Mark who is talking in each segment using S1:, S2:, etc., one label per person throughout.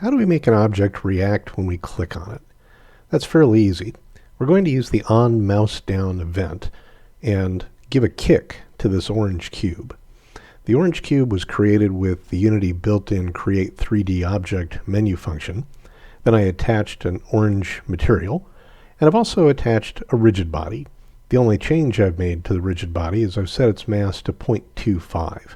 S1: How do we make an object react when we click on it? That's fairly easy. We're going to use the onMouseDown event and give a kick to this orange cube. The orange cube was created with the Unity built-in Create 3D Object menu function. Then I attached an orange material, and I've also attached a rigid body. The only change I've made to the rigid body is I've set its mass to 0.25.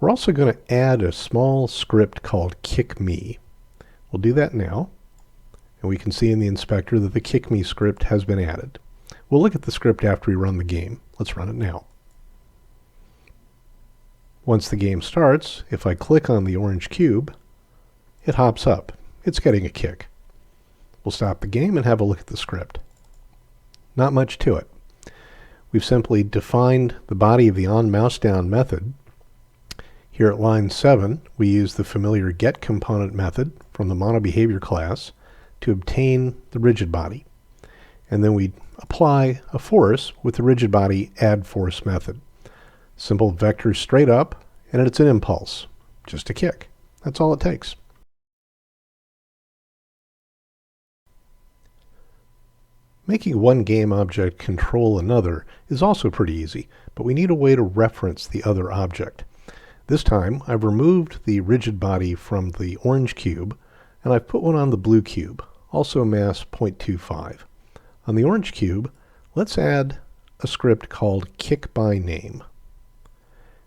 S1: We're also going to add a small script called kickMe. We'll do that now, and we can see in the inspector that the kickMe script has been added. We'll look at the script after we run the game. Let's run it now. Once the game starts, if I click on the orange cube, it hops up. It's getting a kick. We'll stop the game and have a look at the script. Not much to it. We've simply defined the body of the onMouseDown method. Here at line 7, we use the familiar getComponent method from the MonoBehavior class to obtain the rigid body. And then we apply a force with the rigid body addForce method. Simple vector straight up, and it's an impulse. Just a kick. That's all it takes. Making one game object control another is also pretty easy, but we need a way to reference the other object. This time, I've removed the rigid body from the orange cube, and I've put one on the blue cube, also mass 0.25. On the orange cube, let's add a script called kickByName.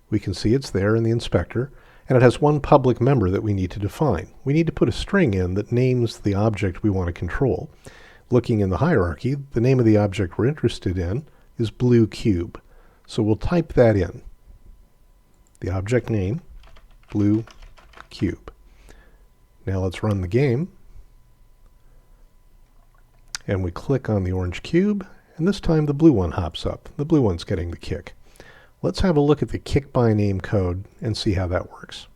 S1: We can see it's there in the inspector, and it has one public member that we need to define. We need to put a string in that names the object we want to control. Looking in the hierarchy, the name of the object we're interested in is blue cube. So we'll type that in. The object name, blue cube. Now let's run the game. And we click on the orange cube, and this time the blue one hops up. The blue one's getting the kick. Let's have a look at the kickByName code and see how that works.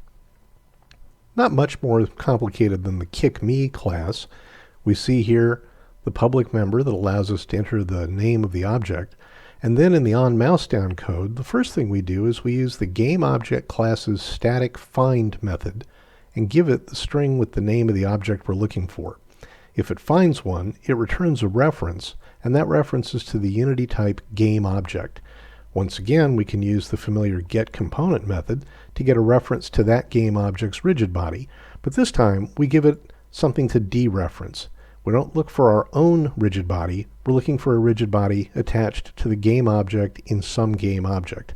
S1: Not much more complicated than the kickMe class. We see here the public member that allows us to enter the name of the object. And then in the onMouseDown code, the first thing we do is we use the GameObject class's static find method and give it the string with the name of the object we're looking for. If it finds one, it returns a reference, and that reference is to the Unity type GameObject. Once again, we can use the familiar getComponent method to get a reference to that GameObject's rigid body, but this time we give it something to dereference. We don't look for our own rigid body, we're looking for a rigid body attached to the GameObject in some GameObject.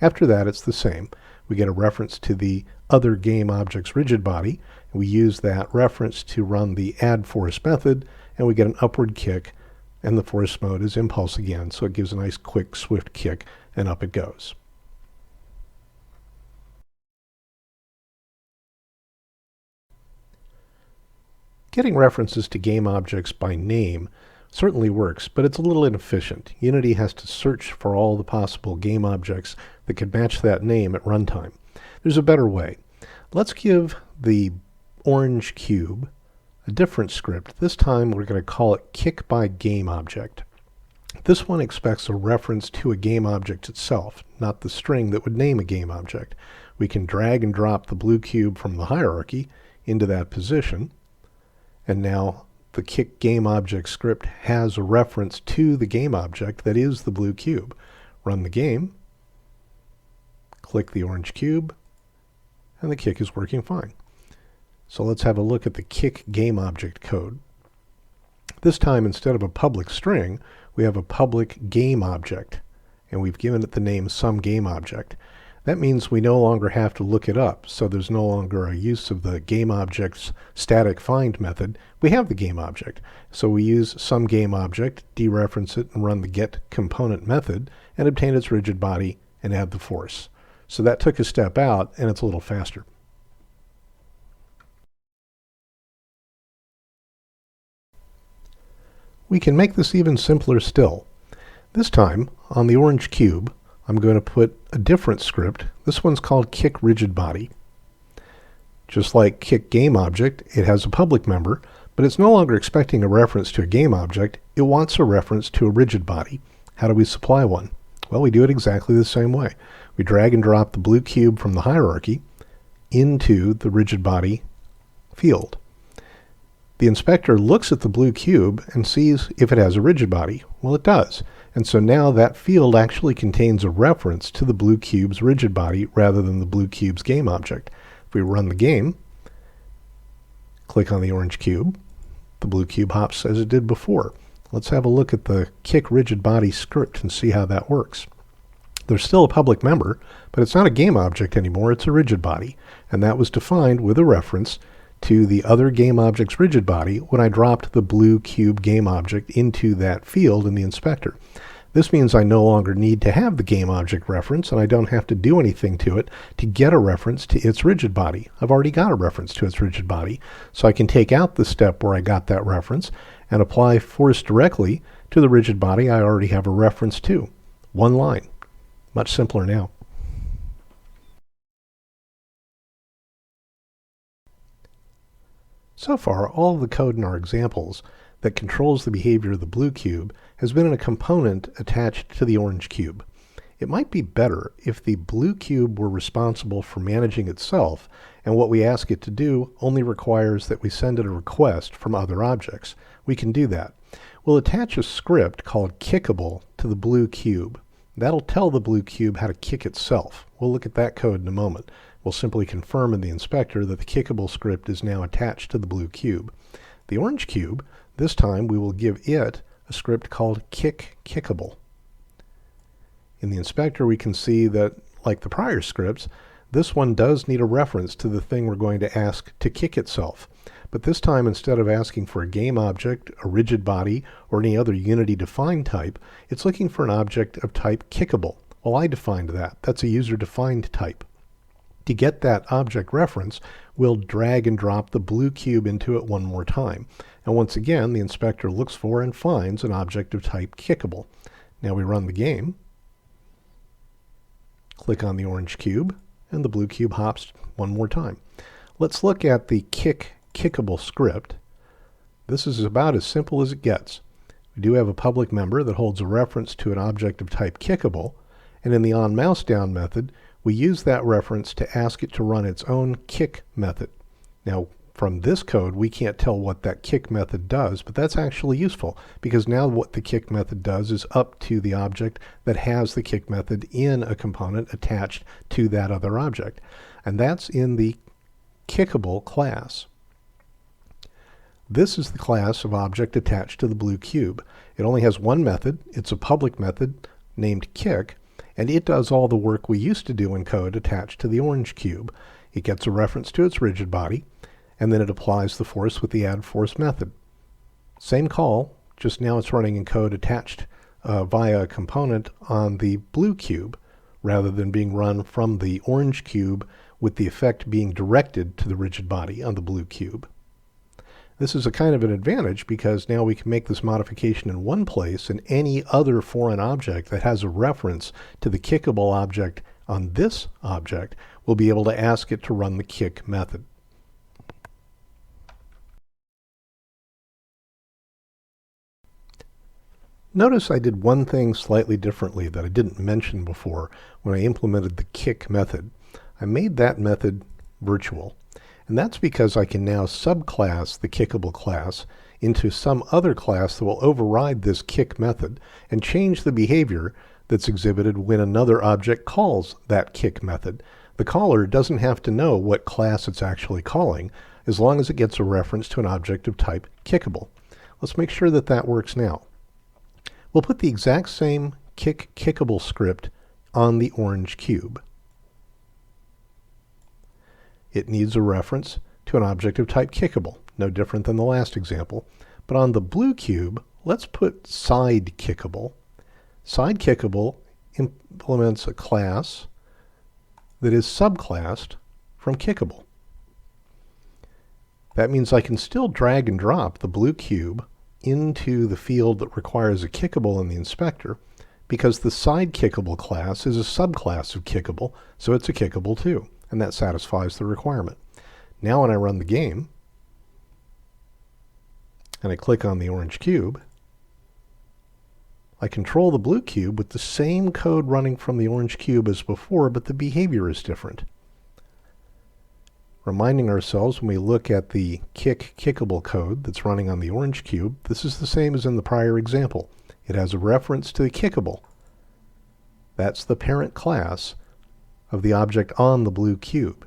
S1: After that, it's the same. We get a reference to the other GameObject's rigid body, and we use that reference to run the addForce method, and we get an upward kick, and the force mode is impulse again, so it gives a nice quick, swift kick, and up it goes. Getting references to game objects by name certainly works, but it's a little inefficient. Unity has to search for all the possible game objects that could match that name at runtime. There's a better way. Let's give the orange cube a different script. This time we're going to call it kickByGameObject. This one expects a reference to a game object itself, not the string that would name a game object. We can drag and drop the blue cube from the hierarchy into that position, and now the kickGameObject script has a reference to the game object that is the blue cube. Run the game, click the orange cube, and the kick is working fine. So let's have a look at the kickGameObject code. This time, instead of a public string, we have a public GameObject, and we've given it the name SomeGameObject. That means we no longer have to look it up, so there's no longer a use of the GameObject's static find method. We have the GameObject, so we use SomeGameObject, dereference it, and run the getComponent method, and obtain its rigid body and add the force. So that took a step out, and it's a little faster. We can make this even simpler still. This time, on the orange cube, I'm going to put a different script. This one's called kickRigidBody. Just like kickGameObject, it has a public member, but it's no longer expecting a reference to a game object. It wants a reference to a rigid body. How do we supply one? Well, we do it exactly the same way. We drag and drop the blue cube from the hierarchy into the rigid body field. The inspector looks at the blue cube and sees if it has a rigid body. Well, it does. And so now that field actually contains a reference to the blue cube's rigid body rather than the blue cube's GameObject. If we run the game, click on the orange cube, the blue cube hops as it did before. Let's have a look at the kick rigid body script and see how that works. There's still a public member, but it's not a GameObject anymore, it's a rigid body. And that was defined with a reference to the other GameObject's rigid body when I dropped the blue cube GameObject into that field in the inspector. This means I no longer need to have the GameObject reference, and I don't have to do anything to it to get a reference to its rigid body. I've already got a reference to its rigid body, so I can take out the step where I got that reference and apply force directly to the rigid body I already have a reference to. One line. Much simpler now. So far, all of the code in our examples that controls the behavior of the blue cube has been in a component attached to the orange cube. It might be better if the blue cube were responsible for managing itself, and what we ask it to do only requires that we send it a request from other objects. We can do that. We'll attach a script called Kickable to the blue cube. That'll tell the blue cube how to kick itself. We'll look at that code in a moment. We'll simply confirm in the inspector that the Kickable script is now attached to the blue cube. The orange cube, this time we will give it a script called Kickable. In the inspector we can see that, like the prior scripts, this one does need a reference to the thing we're going to ask to kick itself. But this time, instead of asking for a GameObject, a rigid body, or any other Unity-defined type, it's looking for an object of type Kickable. Well, I defined that. That's a user-defined type. To get that object reference, we'll drag and drop the blue cube into it one more time. And once again, the inspector looks for and finds an object of type Kickable. Now we run the game, click on the orange cube, and the blue cube hops one more time. Let's look at the Kickable script. This is about as simple as it gets. We do have a public member that holds a reference to an object of type Kickable, and in the onMouseDown method, we use that reference to ask it to run its own kick method. Now, from this code, we can't tell what that kick method does, but that's actually useful, because now what the kick method does is up to the object that has the kick method in a component attached to that other object. And that's in the Kickable class. This is the class of object attached to the blue cube. It only has one method. It's a public method named kick, and it does all the work we used to do in code attached to the orange cube. It gets a reference to its rigid body, and then it applies the force with the add force method. Same call, just now it's running in code attached via a component on the blue cube, rather than being run from the orange cube with the effect being directed to the rigid body on the blue cube. This is a kind of an advantage because now we can make this modification in one place, and any other foreign object that has a reference to the Kickable object on this object will be able to ask it to run the kick method. Notice I did one thing slightly differently that I didn't mention before when I implemented the kick method. I made that method virtual. And that's because I can now subclass the Kickable class into some other class that will override this kick method and change the behavior that's exhibited when another object calls that kick method. The caller doesn't have to know what class it's actually calling, as long as it gets a reference to an object of type Kickable. Let's make sure that that works now. We'll put the exact same Kickable script on the orange cube. It needs a reference to an object of type Kickable, no different than the last example. But on the blue cube, let's put side Kickable. Side Kickable implements a class that is subclassed from Kickable. That means I can still drag and drop the blue cube into the field that requires a Kickable in the inspector, because the side Kickable class is a subclass of Kickable, so it's a Kickable too. And that satisfies the requirement. Now when I run the game, and I click on the orange cube, I control the blue cube with the same code running from the orange cube as before, but the behavior is different. Reminding ourselves when we look at the kickable code that's running on the orange cube, this is the same as in the prior example. It has a reference to the kickable. That's the parent class of the object on the blue cube.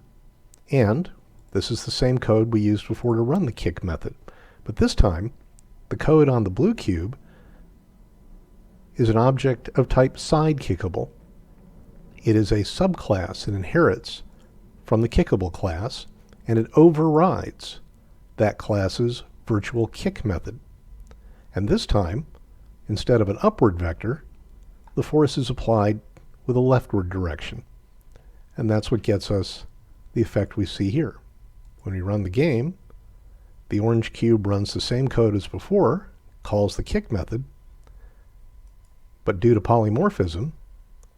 S1: And this is the same code we used before to run the kick method. But this time, the code on the blue cube is an object of type sideKickable. It is a subclass. It inherits from the kickable class, and it overrides that class's virtual kick method. And this time, instead of an upward vector, the force is applied with a leftward direction. And that's what gets us the effect we see here. When we run the game, the orange cube runs the same code as before, calls the kick method, but due to polymorphism,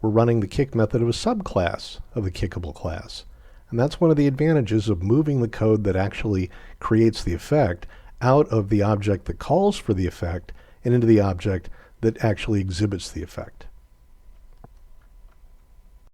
S1: we're running the kick method of a subclass of the kickable class. And that's one of the advantages of moving the code that actually creates the effect out of the object that calls for the effect and into the object that actually exhibits the effect.